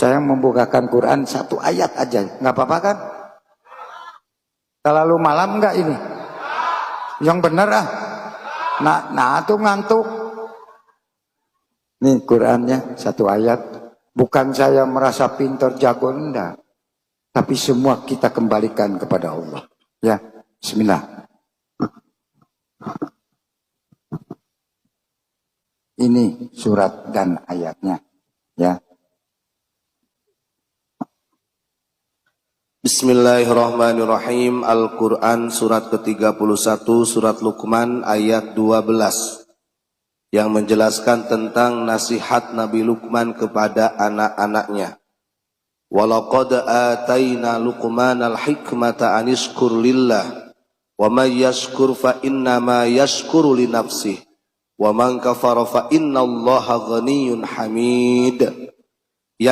Saya membukakan Quran satu ayat aja, nggak apa-apa kan? Terlalu malam nggak ini? Yang bener ah. Nah tuh ngantuk. Nih Qurannya satu ayat. Bukan saya merasa pintar jago, enggak. Tapi semua kita kembalikan kepada Allah. Ya, bismillah. Ini surat dan ayatnya. Ya. Bismillahirrahmanirrahim. Al-Quran surat ke-31 surat Luqman ayat 12 yang menjelaskan tentang nasihat Nabi Luqman kepada anak-anaknya. Walaqad ataina Luqmanal hikmata anishkur lillah wa may yashkur fa innama yashkuru li nafsihi wa man kafara fa innallaha ghaniyyun hamid.